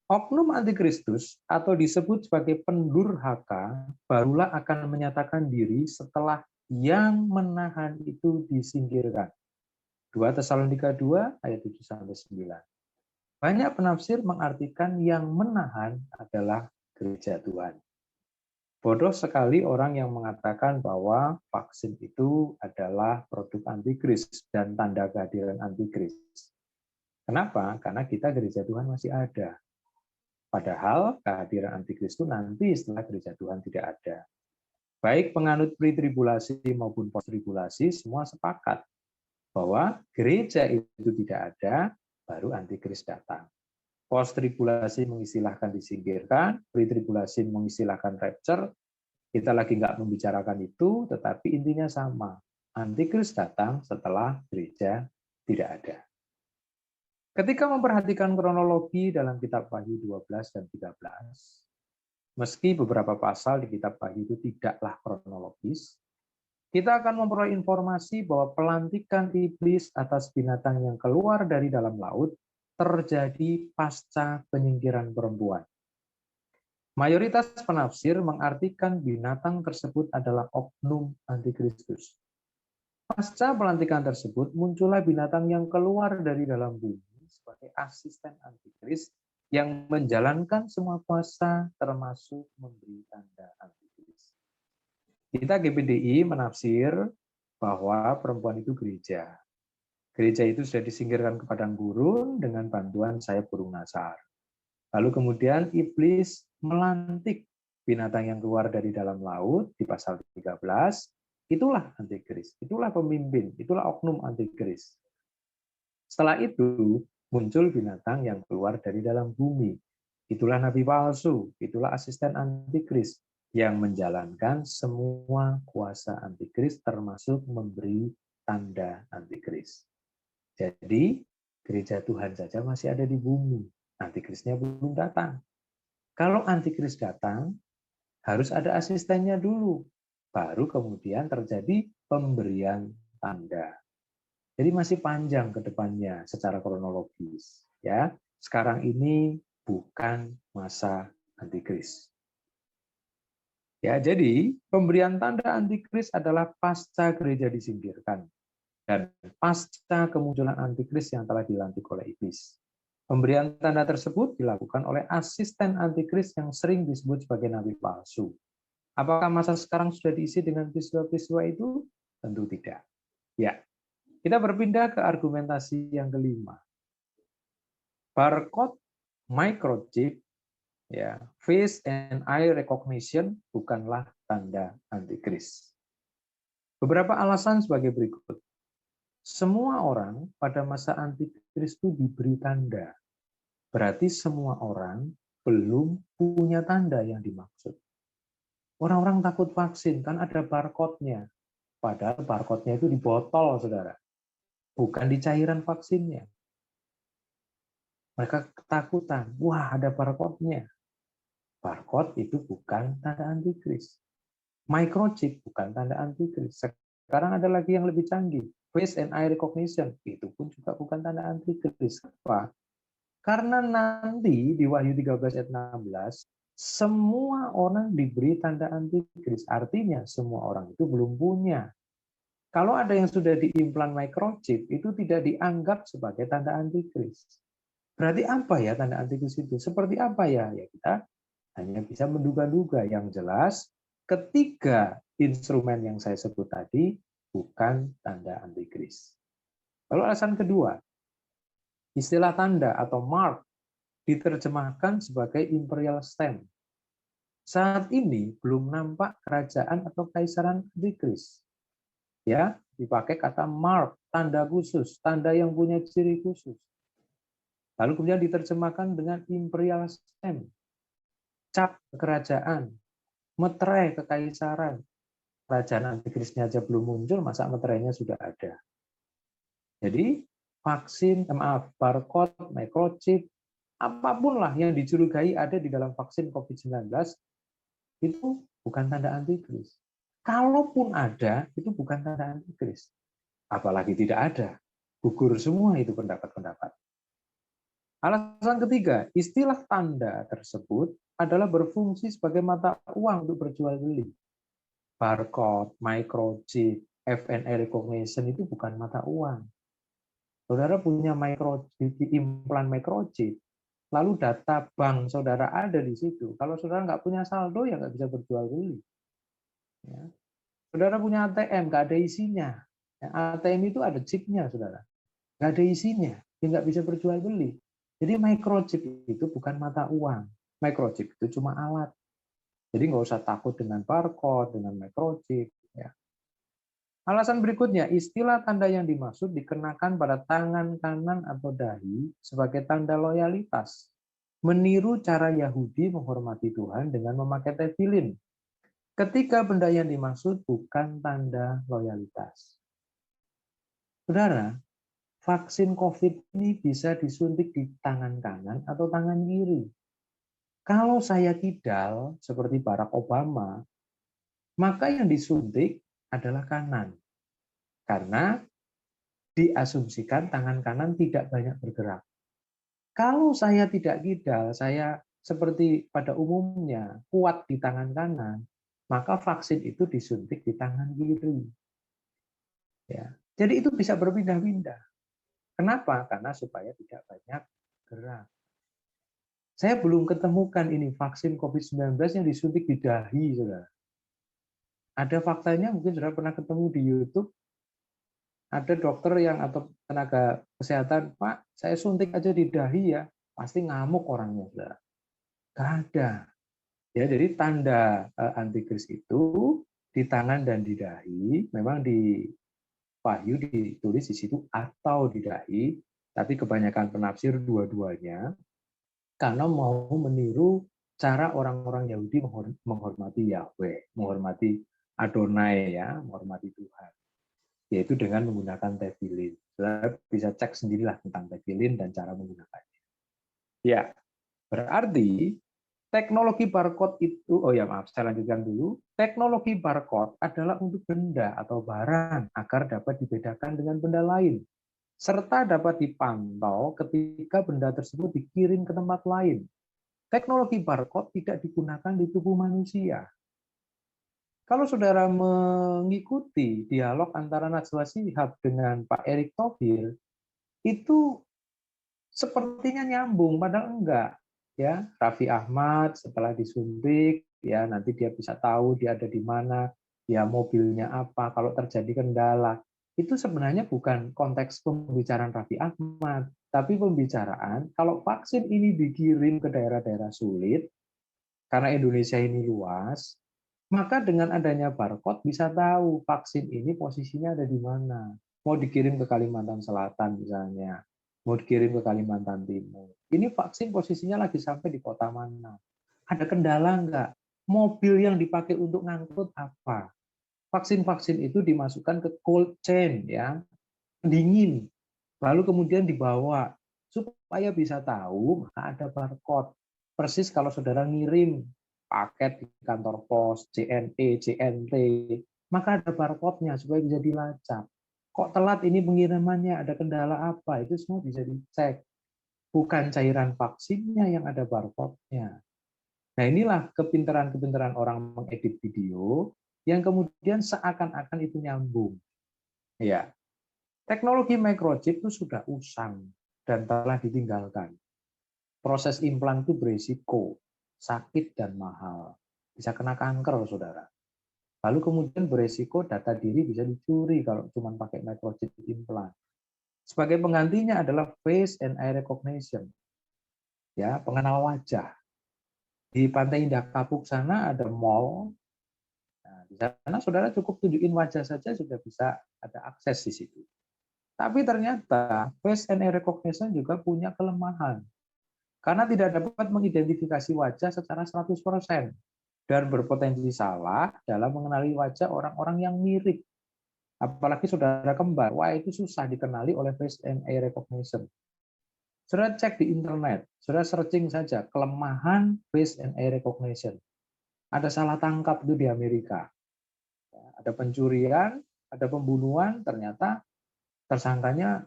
Oknum antikristus atau disebut sebagai pendurhaka barulah akan menyatakan diri setelah yang menahan itu disingkirkan. 2 Tesalonika 2 ayat 7-9. Banyak penafsir mengartikan yang menahan adalah gereja Tuhan. Bodoh sekali orang yang mengatakan bahwa vaksin itu adalah produk antikris dan tanda kehadiran antikris. Kenapa? Karena kita gereja Tuhan masih ada. Padahal kehadiran antikris itu nanti setelah gereja Tuhan tidak ada. Baik penganut pre-tribulasi maupun post-tribulasi semua sepakat bahwa gereja itu tidak ada, baru antikris datang. Post-tribulasi mengistilahkan disingkirkan, pre-tribulasi mengistilahkan rapture. Kita lagi nggak membicarakan itu, tetapi intinya sama. Antikris datang setelah gereja tidak ada. Ketika memperhatikan kronologi dalam kitab Wahyu 12 dan 13, meski beberapa pasal di kitab Wahyu itu tidaklah kronologis, kita akan memperoleh informasi bahwa pelantikan iblis atas binatang yang keluar dari dalam laut terjadi pasca penyingkiran perempuan. Mayoritas penafsir mengartikan binatang tersebut adalah oknum antikristus. Pasca pelantikan tersebut, muncullah binatang yang keluar dari dalam bumi sebagai asisten antikris yang menjalankan semua kuasa termasuk memberi tanda antikris. Kita GPDI menafsir bahwa perempuan itu gereja. Gereja itu sudah disingkirkan ke padang gurun dengan bantuan sayap burung nasar. Lalu kemudian iblis melantik binatang yang keluar dari dalam laut di pasal 13, itulah antikris, itulah pemimpin, itulah oknum antikris. Setelah itu muncul binatang yang keluar dari dalam bumi, itulah nabi palsu, itulah asisten antikris yang menjalankan semua kuasa antikris termasuk memberi tanda antikris. Jadi gereja Tuhan saja masih ada di bumi. Antikrisnya belum datang. Kalau antikris datang, harus ada asistennya dulu. Baru kemudian terjadi pemberian tanda. Jadi masih panjang ke depannya secara kronologis. Ya, sekarang ini bukan masa antikris. Ya, jadi pemberian tanda antikris adalah pasca gereja disingkirkan dan pasca kemunculan antikris yang telah dilantik oleh iblis. Pemberian tanda tersebut dilakukan oleh asisten antikris yang sering disebut sebagai nabi palsu. Apakah masa sekarang sudah diisi dengan peristiwa-peristiwa itu? Tentu tidak. Ya, kita berpindah ke argumentasi yang kelima. Barcode microchip, ya, face and eye recognition bukanlah tanda antikris. Beberapa alasan sebagai berikut. Semua orang pada masa antikris itu diberi tanda. Berarti semua orang belum punya tanda yang dimaksud. Orang-orang takut vaksin, kan ada barcode-nya. Padahal barcode-nya itu di botol, saudara. Bukan di cairan vaksinnya. Mereka ketakutan. Wah, ada barcode-nya. Barcode itu bukan tanda antikris. Microchip bukan tanda antikris. Sekarang ada lagi yang lebih canggih. Face and eye recognition. Itu pun juga bukan tanda antikris. Apa? Karena nanti di Wahyu 13 ayat 16, semua orang diberi tanda antikris. Artinya semua orang itu belum punya. Kalau ada yang sudah diimplan microchip, itu tidak dianggap sebagai tanda antikris. Berarti apa ya tanda antikris itu? Seperti apa ya? Ya kita hanya bisa menduga-duga. Yang jelas, ketiga instrumen yang saya sebut tadi bukan tanda antikris. Lalu alasan kedua, istilah tanda atau mark diterjemahkan sebagai imperial stamp. Saat ini belum nampak kerajaan atau kaisaran antikris. Ya, dipakai kata mark, tanda khusus, tanda yang punya ciri khusus. Lalu kemudian diterjemahkan dengan imperial stamp, cap kerajaan, meterai kekaisaran. Kerajaan antikrisnya aja belum muncul, masa meterainya sudah ada. Jadi vaksin, barcode, microchip, apapun lah yang dicurigai ada di dalam vaksin COVID-19, itu bukan tanda antikris. Kalaupun ada, itu bukan tanda antikris. Apalagi tidak ada. Gugur semua itu pendapat-pendapat. Alasan ketiga, istilah tanda tersebut adalah berfungsi sebagai mata uang untuk berjual beli. Barcode, microchip, FNA recognition itu bukan mata uang. Saudara punya microchip, implan microchip, lalu data bank saudara ada di situ. Kalau saudara nggak punya saldo, ya nggak bisa berjual beli. Ya. Saudara punya ATM, nggak ada isinya. Ya, ATM itu ada chipnya, saudara. Nggak ada isinya, ya nggak bisa berjual beli. Jadi microchip itu bukan mata uang. Microchip itu cuma alat. Jadi nggak usah takut dengan barcode, dengan microchip. Ya. Alasan berikutnya, istilah tanda yang dimaksud dikenakan pada tangan kanan atau dahi sebagai tanda loyalitas. Meniru cara Yahudi menghormati Tuhan dengan memakai tefilin. Ketika benda yang dimaksud bukan tanda loyalitas. Saudara, vaksin COVID ini bisa disuntik di tangan kanan atau tangan kiri. Kalau saya kidal, seperti Barack Obama, maka yang disuntik adalah kanan. Karena diasumsikan tangan kanan tidak banyak bergerak. Kalau saya tidak kidal, saya seperti pada umumnya kuat di tangan kanan, maka vaksin itu disuntik di tangan kiri. Ya. Jadi itu bisa berpindah-pindah. Kenapa? Karena supaya tidak banyak gerak. Saya belum ketemukan ini vaksin COVID-19 yang disuntik di dahi, saudara. Ada faktanya, mungkin saudara pernah ketemu di YouTube, ada dokter yang atau tenaga kesehatan, Pak, saya suntik aja di dahi ya, pasti ngamuk orangnya, saudara. Nggak ada. Ya, jadi tanda antikris itu di tangan dan di dahi, memang di Wahyu ditulis di situ atau di dahi, tapi kebanyakan penafsir dua-duanya, karena mau meniru cara orang-orang Yahudi menghormati Yahweh, menghormati Adonai, ya, menghormati Tuhan, yaitu dengan menggunakan tefilin. Saudara bisa cek sendirilah tentang tefilin dan cara menggunakannya. Ya, berarti teknologi barcode itu, oh ya maaf, saya lanjutkan dulu. Teknologi barcode adalah untuk benda atau barang agar dapat dibedakan dengan benda lain, serta dapat dipantau ketika benda tersebut dikirim ke tempat lain. Teknologi barcode tidak digunakan di tubuh manusia. Kalau saudara mengikuti dialog antara Najwa Shihab dengan Pak Erick Thohir, itu sepertinya nyambung, padahal enggak. Ya, Raffi Ahmad setelah disuntik, ya nanti dia bisa tahu dia ada di mana, ya mobilnya apa, kalau terjadi kendala. itu sebenarnya bukan konteks pembicaraan Raffi Ahmad, tapi pembicaraan kalau vaksin ini dikirim ke daerah-daerah sulit, karena Indonesia ini luas, maka dengan adanya barcode bisa tahu vaksin ini posisinya ada di mana. Mau dikirim ke Kalimantan Selatan misalnya, mau dikirim ke Kalimantan Timur. Ini vaksin posisinya lagi sampai di kota mana. Ada kendala nggak? Mobil yang dipakai untuk ngangkut apa? Vaksin-vaksin itu dimasukkan ke cold chain, ya, dingin, lalu kemudian dibawa supaya bisa tahu, maka ada barcode. Persis kalau saudara ngirim paket di kantor pos, JNE, JNT, maka ada barcode-nya supaya bisa dilacak. Kok telat ini pengirimannya, ada kendala apa, itu semua bisa dicek. Bukan cairan vaksinnya yang ada barcode-nya. Nah, inilah kepintaran-kepintaran orang mengedit video yang kemudian seakan-akan itu nyambung. Ya, teknologi microchip itu sudah usang dan telah ditinggalkan. Proses implan itu berisiko, sakit dan mahal. Bisa kena kanker, saudara. Lalu kemudian berisiko data diri bisa dicuri kalau cuma pakai microchip implan. Sebagai penggantinya adalah face and eye recognition. Ya, pengenal wajah. Di Pantai Indah Kapuk sana ada mall. Nah, di sana saudara cukup tunjukin wajah saja sudah bisa ada akses di situ. Tapi ternyata face and eye recognition juga punya kelemahan. Karena tidak dapat mengidentifikasi wajah secara 100% dan berpotensi salah dalam mengenali wajah orang-orang yang mirip. Apalagi saudara kembar, wah itu susah dikenali oleh face and eye recognition. Saudara cek di internet, saudara searching saja kelemahan face and eye recognition. Ada salah tangkap itu di Amerika. Ada pencurian, ada pembunuhan, ternyata tersangkanya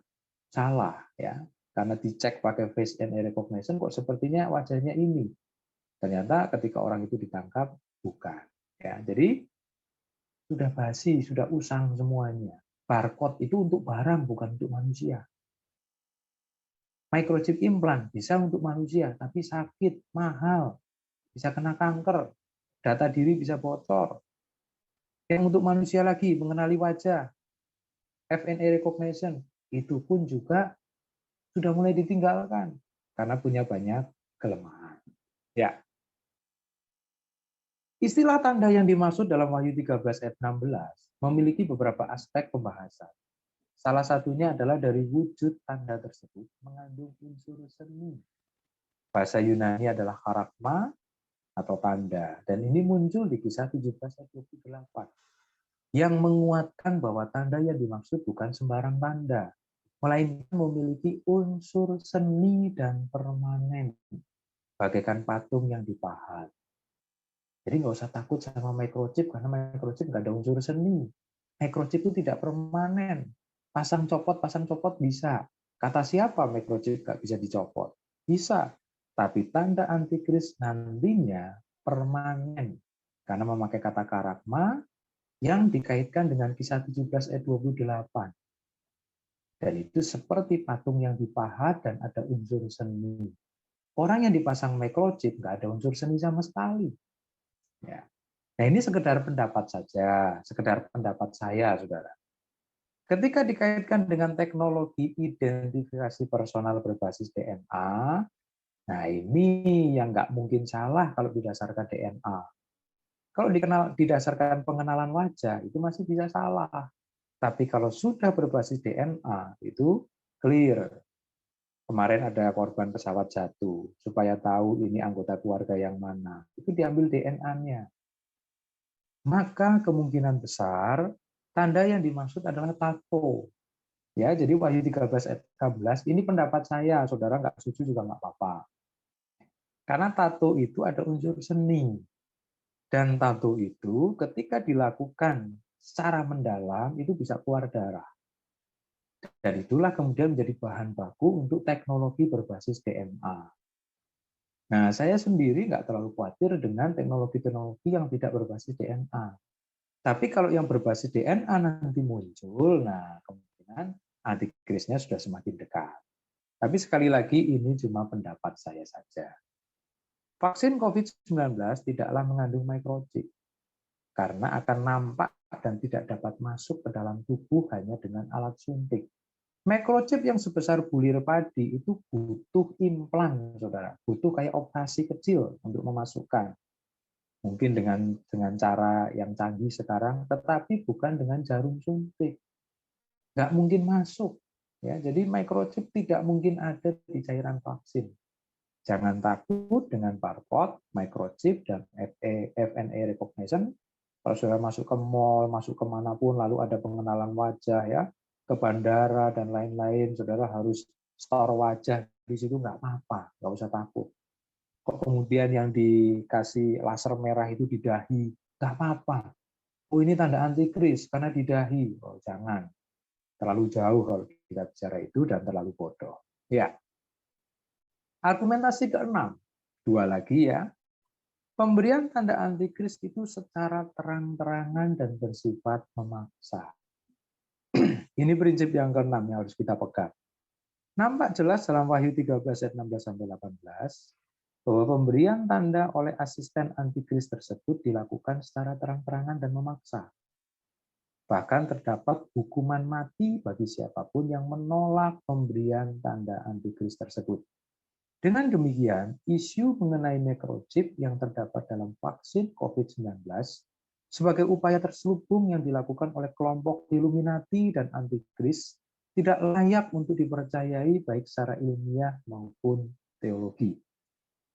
salah, ya, karena dicek pakai face and eye recognition kok sepertinya wajahnya ini. Ternyata ketika orang itu ditangkap bukan. Ya, jadi sudah basi, sudah usang semuanya. Barcode itu untuk barang bukan untuk manusia. Microchip implan bisa untuk manusia, tapi sakit, mahal, bisa kena kanker, data diri bisa bocor. Yang untuk manusia lagi, mengenali wajah, FNA recognition, itu pun juga sudah mulai ditinggalkan karena punya banyak kelemahan. Ya. Istilah tanda yang dimaksud dalam Wahyu 13 ayat 16 memiliki beberapa aspek pembahasan. Salah satunya adalah dari wujud tanda tersebut mengandung unsur seni. Bahasa Yunani adalah charakma atau tanda, dan ini muncul di Kisah 17 ayat 28 yang menguatkan bahwa tanda yang dimaksud bukan sembarang tanda, melainkan memiliki unsur seni dan permanen, bagaikan patung yang dipahat. Jadi nggak usah takut sama microchip, karena microchip nggak ada unsur seni. Microchip itu tidak permanen. Pasang copot bisa. Kata siapa microchip nggak bisa dicopot? Bisa. Tapi tanda antikris nantinya permanen. Karena memakai kata karakma yang dikaitkan dengan Kisah 17 ayat 28. Dan itu seperti patung yang dipahat dan ada unsur seni. Orang yang dipasang microchip nggak ada unsur seni sama sekali. Ya. Nah, ini sekedar pendapat saja, sekedar pendapat saya, saudara. Ketika dikaitkan dengan teknologi identifikasi personal berbasis DNA, nah ini yang nggak mungkin salah kalau didasarkan DNA. Kalau didasarkan pengenalan wajah, itu masih bisa salah. Tapi kalau sudah berbasis DNA, itu clear. Kemarin ada korban pesawat jatuh, supaya tahu ini anggota keluarga yang mana. Itu diambil DNA-nya. Maka kemungkinan besar tanda yang dimaksud adalah tato. Ya, jadi Wahyu 13 ayat 13 ini pendapat saya, saudara nggak setuju juga nggak apa-apa. Karena tato itu ada unsur seni. Dan tato itu ketika dilakukan secara mendalam itu bisa keluar darah. Dan itulah kemudian menjadi bahan baku untuk teknologi berbasis DNA. Nah, saya sendiri nggak terlalu khawatir dengan teknologi-teknologi yang tidak berbasis DNA. Tapi kalau yang berbasis DNA nanti muncul, nah kemungkinan antikrisnya sudah semakin dekat. Tapi sekali lagi ini cuma pendapat saya saja. Vaksin COVID-19 tidaklah mengandung microchip. karena akan nampak dan tidak dapat masuk ke dalam tubuh hanya dengan alat suntik. Microchip yang sebesar bulir padi itu butuh implan, saudara. Butuh kayak operasi kecil untuk memasukkan. Mungkin dengan cara yang canggih sekarang, tetapi bukan dengan jarum suntik. Nggak mungkin masuk. Ya, jadi microchip tidak mungkin ada di cairan vaksin. Jangan takut dengan barcode, microchip, dan FNA recognition. Kalau saudara masuk ke mall, masuk kemanapun, lalu ada pengenalan wajah, ya, ke bandara, dan lain-lain, saudara harus store wajah di situ, nggak apa-apa, nggak usah takut. Kok kemudian yang dikasih laser merah itu di dahi, nggak apa-apa. Oh, ini tanda antikris karena di dahi. Oh, jangan. Terlalu jauh kalau kita bicara itu dan terlalu bodoh. Ya. Argumentasi keenam. Dua lagi ya. Pemberian tanda antikris itu secara terang-terangan dan bersifat memaksa. Ini prinsip yang keenam yang harus kita pegang. Nampak jelas dalam Wahyu 13 ayat 16-18 bahwa pemberian tanda oleh asisten antikris tersebut dilakukan secara terang-terangan dan memaksa. Bahkan terdapat hukuman mati bagi siapapun yang menolak pemberian tanda antikris tersebut. Dengan demikian, isu mengenai microchip yang terdapat dalam vaksin COVID-19 sebagai upaya terselubung yang dilakukan oleh kelompok Illuminati dan antikris tidak layak untuk dipercayai baik secara ilmiah maupun teologi.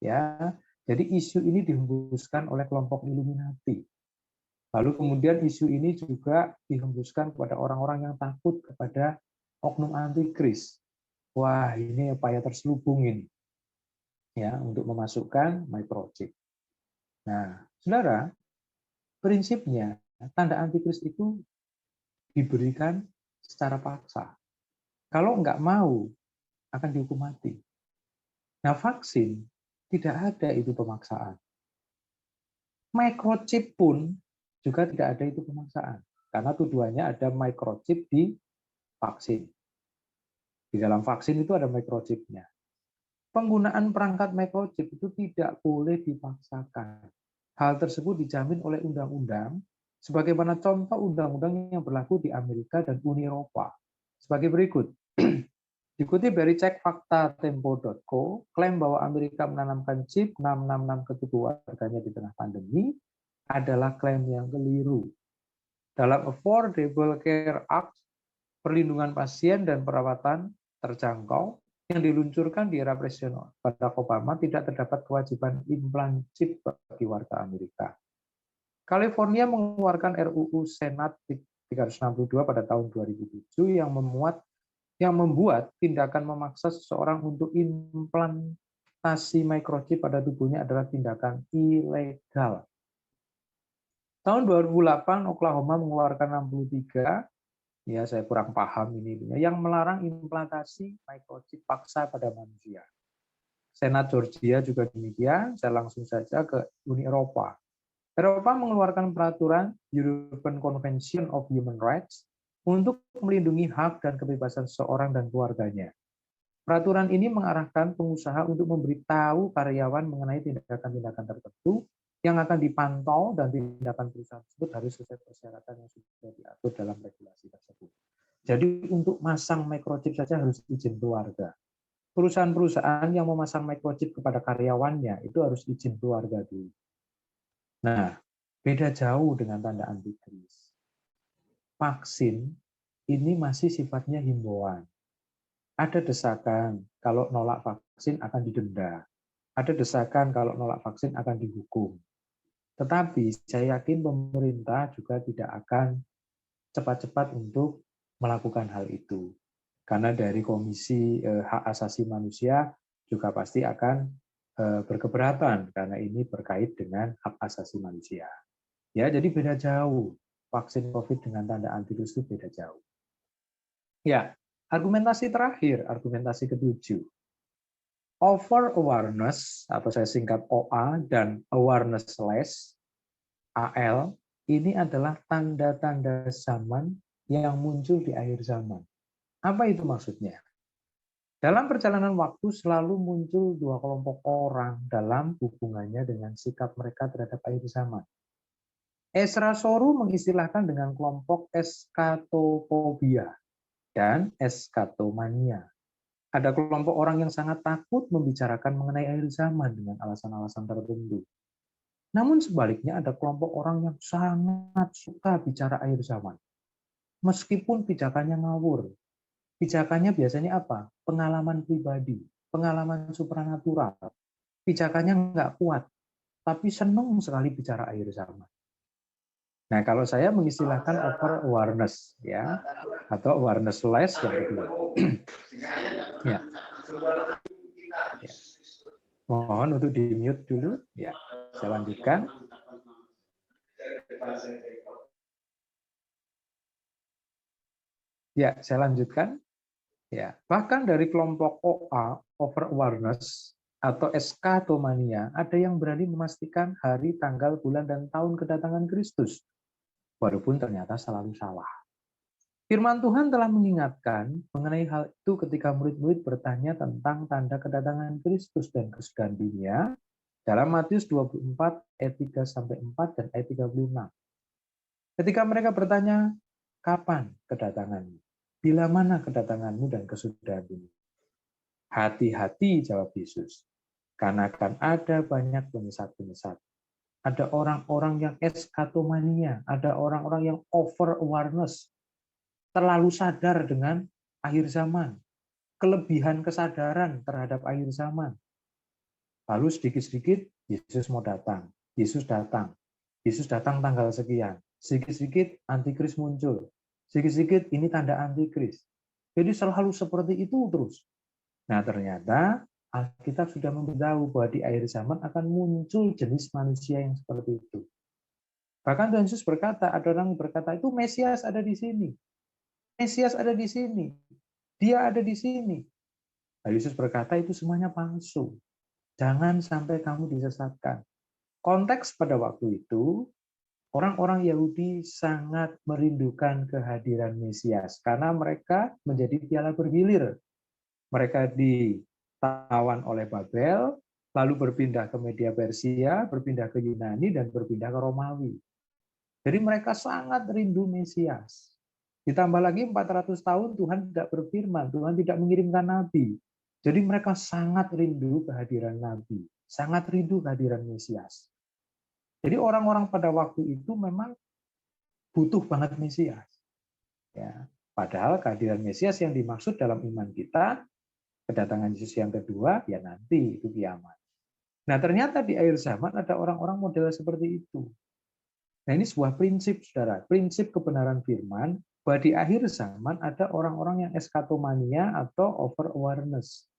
Ya, jadi isu ini dihembuskan oleh kelompok Illuminati. Lalu kemudian isu ini juga dihembuskan kepada orang-orang yang takut kepada oknum antikris. Wah, ini upaya terselubung ini, ya, untuk memasukkan microchip. Nah, saudara, prinsipnya tanda antikris itu diberikan secara paksa. Kalau nggak mau, akan dihukum mati. Nah, vaksin tidak ada itu pemaksaan. Microchip pun juga tidak ada itu pemaksaan. Karena tujuannya ada microchip di vaksin. Di dalam vaksin itu ada microchipnya. Penggunaan perangkat microchip itu tidak boleh dipaksakan. Hal tersebut dijamin oleh undang-undang, sebagaimana contoh undang-undang yang berlaku di Amerika dan Uni Eropa. Sebagai berikut. Dikutip dari cekfaktatempo.co, klaim bahwa Amerika menanamkan chip 666 ke tubuh warganya di tengah pandemi adalah klaim yang keliru. Dalam Affordable Care Act, perlindungan pasien dan perawatan terjangkau yang diluncurkan di era Presiden Barack Obama tidak terdapat kewajiban implan chip bagi warga Amerika. California mengeluarkan RUU Senat 362 pada tahun 2007 yang membuat tindakan memaksa seseorang untuk implantasi microchip pada tubuhnya adalah tindakan ilegal. Tahun 2008 Oklahoma mengeluarkan 63, ya saya kurang paham ini, yang melarang implantasi microchip paksa pada manusia. Senat Georgia juga demikian. Saya langsung saja ke Uni Eropa. Eropa mengeluarkan peraturan European Convention of Human Rights untuk melindungi hak dan kebebasan seseorang dan keluarganya. Peraturan ini mengarahkan pengusaha untuk memberitahu karyawan mengenai tindakan-tindakan tertentu yang akan dipantau dan tindakan perusahaan tersebut harus sesuai persyaratan yang sudah diatur dalam regulasi tersebut. Jadi untuk masang microchip saja harus izin keluarga. Perusahaan-perusahaan yang memasang microchip kepada karyawannya itu harus izin keluarga dulu. Nah, beda jauh dengan tanda antikris. Vaksin ini masih sifatnya himbauan. Ada desakan kalau nolak vaksin akan didenda. Ada desakan kalau nolak vaksin akan dihukum. Tetapi saya yakin pemerintah juga tidak akan cepat-cepat untuk melakukan hal itu. Karena dari Komisi Hak Asasi Manusia juga pasti akan berkeberatan karena ini berkait dengan hak asasi manusia. Ya, jadi beda jauh. Vaksin COVID dengan tanda antivirus itu beda jauh. Ya, argumentasi terakhir, argumentasi ketujuh. Over awareness atau saya singkat OA dan awareness less AL ini adalah tanda-tanda zaman yang muncul di akhir zaman. Apa itu maksudnya? Dalam perjalanan waktu selalu muncul dua kelompok orang dalam hubungannya dengan sikap mereka terhadap akhir zaman. Ezra Soru mengistilahkan dengan kelompok eskatofobia dan eskatomania. Ada kelompok orang yang sangat takut membicarakan mengenai akhir zaman dengan alasan-alasan tertentu. Namun sebaliknya ada kelompok orang yang sangat suka bicara akhir zaman. Meskipun pijakannya ngawur. Pijakannya biasanya apa? Pengalaman pribadi, pengalaman supranatural. Pijakannya nggak kuat, tapi senang sekali bicara akhir zaman. Nah, kalau saya mengistilahkan over awareness, ya, atau awareness less yang kedua. Ya. Ya. Mohon untuk di mute dulu. Ya, saya lanjutkan. Ya, saya lanjutkan. Ya, bahkan dari kelompok OA, over awareness atau eskatomania, ada yang berani memastikan hari, tanggal, bulan, dan tahun kedatangan Kristus, walaupun ternyata selalu salah. Firman Tuhan telah mengingatkan mengenai hal itu ketika murid-murid bertanya tentang tanda kedatangan Kristus dan kesudahan dunia dalam Matius 24 ayat 3-4 dan ayat 36. Ketika mereka bertanya, kapan kedatanganmu? Bila mana kedatanganmu dan kesudahan dunia? Hati-hati, jawab Yesus, karena akan ada banyak penyesat-penyesat. Ada orang-orang yang eskatomania, ada orang-orang yang over awareness, terlalu sadar dengan akhir zaman, kelebihan kesadaran terhadap akhir zaman. Lalu sedikit-sedikit Yesus mau datang, Yesus datang tanggal sekian, sedikit-sedikit antikris muncul, sedikit-sedikit ini tanda antikris. Jadi selalu seperti itu terus. Nah, ternyata Alkitab sudah memberitahu bahwa di akhir zaman akan muncul jenis manusia yang seperti itu. Bahkan Tuhan Yesus berkata, ada orang yang berkata, itu Mesias ada di sini. Mesias ada di sini. Dia ada di sini. Nah, Yesus berkata, itu semuanya palsu. Jangan sampai kamu disesatkan. Konteks pada waktu itu, orang-orang Yahudi sangat merindukan kehadiran Mesias karena mereka menjadi piala bergilir. Mereka ditawan oleh Babel, lalu berpindah ke Media Persia, berpindah ke Yunani, dan berpindah ke Romawi. Jadi mereka sangat rindu Mesias. Ditambah lagi 400 tahun Tuhan tidak berfirman, Tuhan tidak mengirimkan nabi. Jadi mereka sangat rindu kehadiran nabi, sangat rindu kehadiran Mesias. Jadi orang-orang pada waktu itu memang butuh banget Mesias. Ya, padahal kehadiran Mesias yang dimaksud dalam iman kita, kedatangan Yesus yang kedua, ya nanti itu kiamat. Nah, ternyata di akhir zaman ada orang-orang model seperti itu. Nah, ini sebuah prinsip, saudara. Prinsip kebenaran firman, bahwa di akhir zaman ada orang-orang yang eskatomania atau over awareness.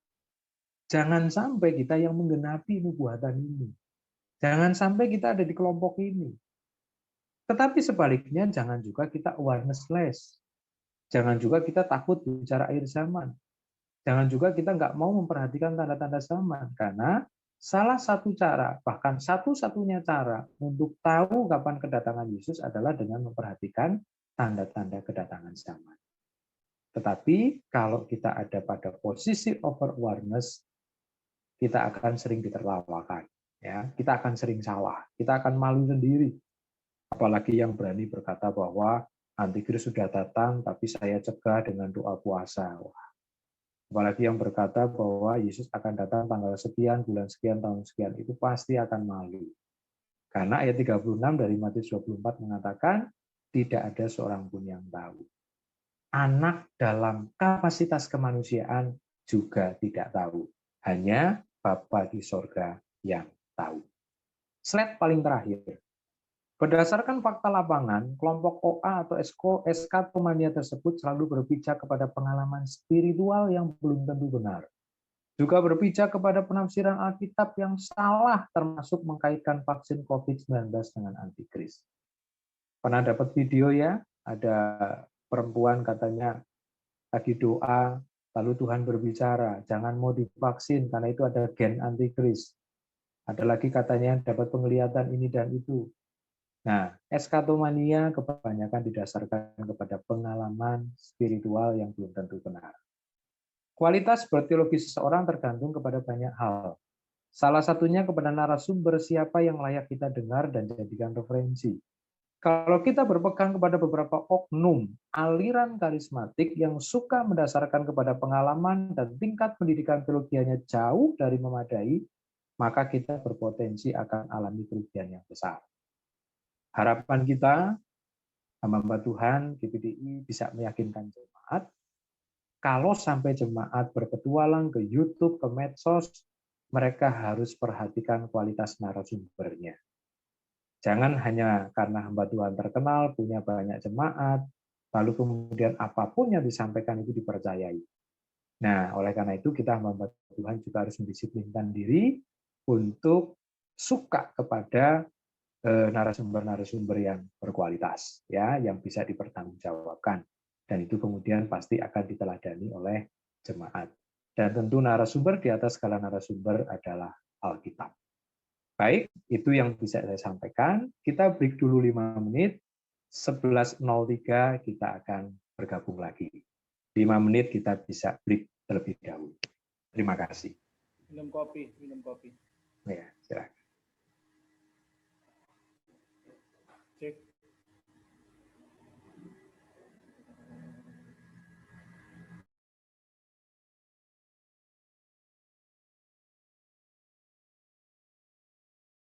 Jangan sampai kita yang menggenapi nubuatan ini. Jangan sampai kita ada di kelompok ini. Tetapi sebaliknya, jangan juga kita awareness-less. Jangan juga kita takut bicara akhir zaman. Jangan juga kita nggak mau memperhatikan tanda-tanda zaman. Karena salah satu cara, bahkan satu-satunya cara untuk tahu kapan kedatangan Yesus adalah dengan memperhatikan tanda-tanda kedatangan zaman. Tetapi kalau kita ada pada posisi over awareness, kita akan sering ditertawakan. Ya, kita akan sering salah. Kita akan malu sendiri. Apalagi yang berani berkata bahwa antikris sudah datang, tapi saya cegah dengan doa puasa. Wah. Apalagi yang berkata bahwa Yesus akan datang tanggal sekian, bulan sekian, tahun sekian, itu pasti akan malu. Karena ayat 36 dari Matius 24 mengatakan, tidak ada seorang pun yang tahu. Anak dalam kapasitas kemanusiaan juga tidak tahu. Hanya Bapa di sorga yang tahu. Slide paling terakhir. Berdasarkan fakta lapangan, kelompok OA atau eskatomania tersebut selalu berpijak kepada pengalaman spiritual yang belum tentu benar. Juga berpijak kepada penafsiran Alkitab yang salah, termasuk mengkaitkan vaksin COVID-19 dengan antikris. Pernah dapat video ya, ada perempuan katanya lagi doa, lalu Tuhan berbicara, jangan mau divaksin karena itu ada gen antikris. Ada lagi katanya dapat penglihatan ini dan itu. Nah, eskatomania kebanyakan didasarkan kepada pengalaman spiritual yang belum tentu benar. Kualitas berteologi seseorang tergantung kepada banyak hal. Salah satunya kepada narasumber siapa yang layak kita dengar dan jadikan referensi. Kalau kita berpegang kepada beberapa oknum aliran karismatik yang suka mendasarkan kepada pengalaman dan tingkat pendidikan teologianya jauh dari memadai, maka kita berpotensi akan alami kerugian yang besar. Harapan kita, hamba Tuhan, GPDI bisa meyakinkan jemaat, kalau sampai jemaat berpetualang ke YouTube, ke medsos, mereka harus perhatikan kualitas narasumbernya. Jangan hanya karena hamba Tuhan terkenal, punya banyak jemaat, lalu kemudian apapun yang disampaikan itu dipercayai. Nah, oleh karena itu kita hamba Tuhan juga harus mendisiplinkan diri untuk suka kepada narasumber-narasumber yang berkualitas, ya, yang bisa dipertanggungjawabkan. Dan itu kemudian pasti akan diteladani oleh jemaat. Dan tentu narasumber di atas segala narasumber adalah Alkitab. Baik, itu yang bisa saya sampaikan. Kita break dulu 5 menit. 11.03 kita akan bergabung lagi. 5 menit kita bisa break terlebih dahulu. Terima kasih. Minum kopi. Ya, silakan.